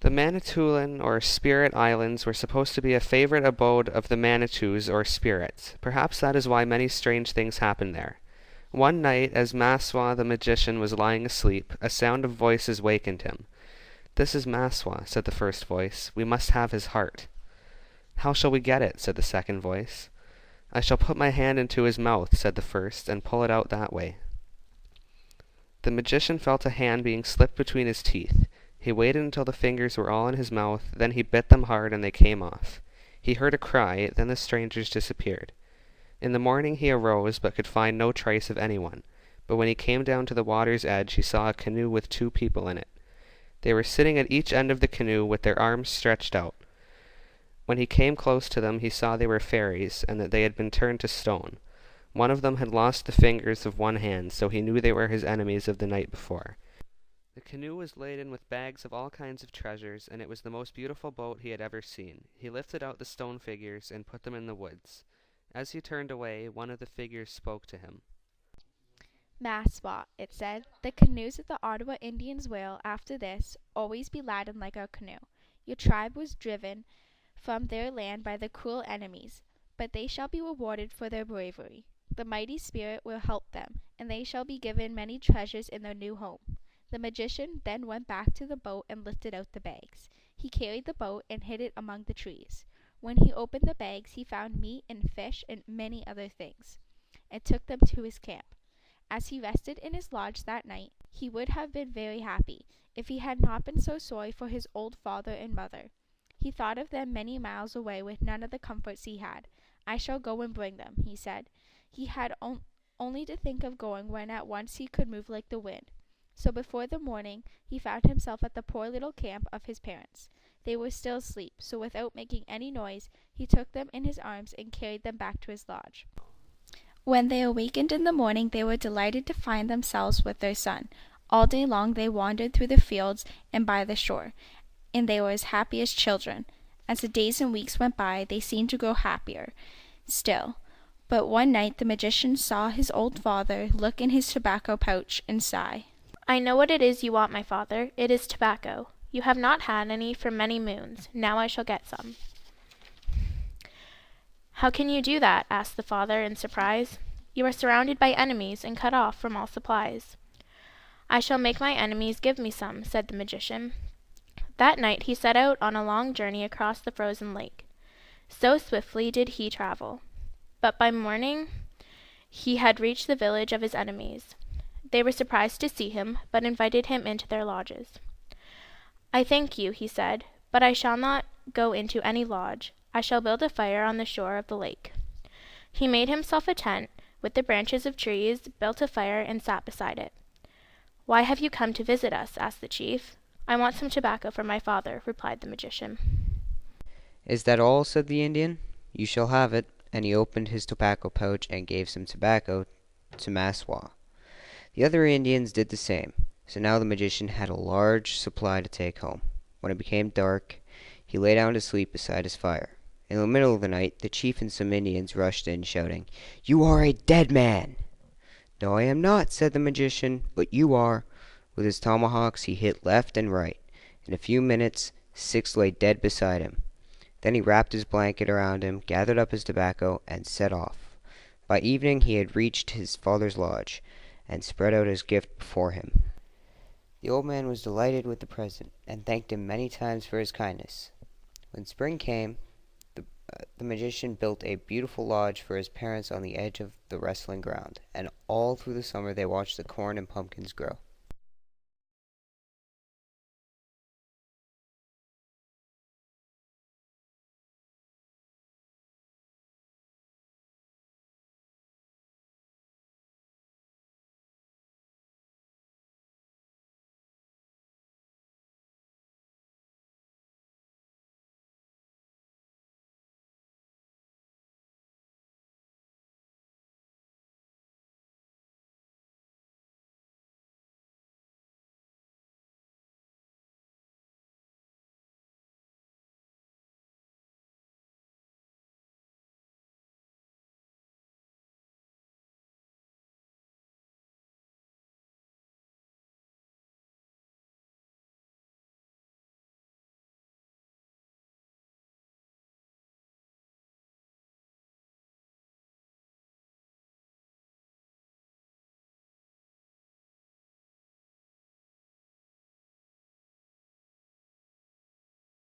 The Manitoulin or Spirit Islands were supposed to be a favorite abode of the Manitous or spirits. Perhaps that is why many strange things happened there. One night, as Maswa the magician was lying asleep, a sound of voices wakened him. "This is Maswa," said the first voice. "We must have his heart." "How shall we get it?" said the second voice. "I shall put my hand into his mouth," said the first, "and pull it out that way." The magician felt a hand being slipped between his teeth. He waited until the fingers were all in his mouth, then he bit them hard and they came off. He heard a cry, then the strangers disappeared. In the morning he arose, but could find no trace of anyone. But when he came down to the water's edge, he saw a canoe with 2 people in it. They were sitting at each end of the canoe with their arms stretched out. When he came close to them, he saw they were fairies, and that they had been turned to stone. One of them had lost the fingers of one hand, so he knew they were his enemies of the night before. The canoe was laden with bags of all kinds of treasures, and it was the most beautiful boat he had ever seen. He lifted out the stone figures and put them in the woods. As he turned away, one of the figures spoke to him. "Maswa," it said, "the canoes of the Ottawa Indians will, after this, always be laden like our canoe. Your tribe was driven from their land by their cruel enemies, but they shall be rewarded for their bravery. The mighty spirit will help them, and they shall be given many treasures in their new home." The magician then went back to the boat and lifted out the bags. He carried the boat and hid it among the trees. When he opened the bags, he found meat and fish and many other things, and took them to his camp. As he rested in his lodge that night, he would have been very happy if he had not been so sorry for his old father and mother. He thought of them many miles away with none of the comforts he had. "I shall go and bring them," he said. He had only to think of going when at once he could move like the wind. So before the morning he found himself at the poor little camp of his parents. They were still asleep, so without making any noise he took them in his arms and carried them back to his lodge. When they awakened in the morning they were delighted to find themselves with their son. All day long they wandered through the fields and by the shore, and they were as happy as children. As the days and weeks went by they seemed to grow happier still. But one night the magician saw his old father look in his tobacco pouch and sigh. "I know what it is you want, my father. It is tobacco. You have not had any for many moons. Now I shall get some." "How can you do that?" asked the father in surprise. "You are surrounded by enemies and cut off from all supplies." "I shall make my enemies give me some," said the magician. That night he set out on a long journey across the frozen lake. So swiftly did he travel. But by morning he had reached the village of his enemies. They were surprised to see him, but invited him into their lodges. "I thank you," he said, "but I shall not go into any lodge. I shall build a fire on the shore of the lake." He made himself a tent with the branches of trees, built a fire, and sat beside it. "Why have you come to visit us?" asked the chief. "I want some tobacco for my father," replied the magician. "Is that all?" said the Indian. "You shall have it." And he opened his tobacco pouch and gave some tobacco to Maswa. The other Indians did the same, so now the magician had a large supply to take home. When it became dark, he lay down to sleep beside his fire. In the middle of the night, the chief and some Indians rushed in, shouting, "You are a dead man!" "No, I am not," said the magician, "but you are." With his tomahawks he hit left and right. In a few minutes 6 lay dead beside him. Then he wrapped his blanket around him, gathered up his tobacco, and set off. By evening he had reached his father's lodge, and spread out his gift before him. The old man was delighted with the present, and thanked him many times for his kindness. When spring came, the magician built a beautiful lodge for his parents on the edge of the wrestling ground, and all through the summer they watched the corn and pumpkins grow.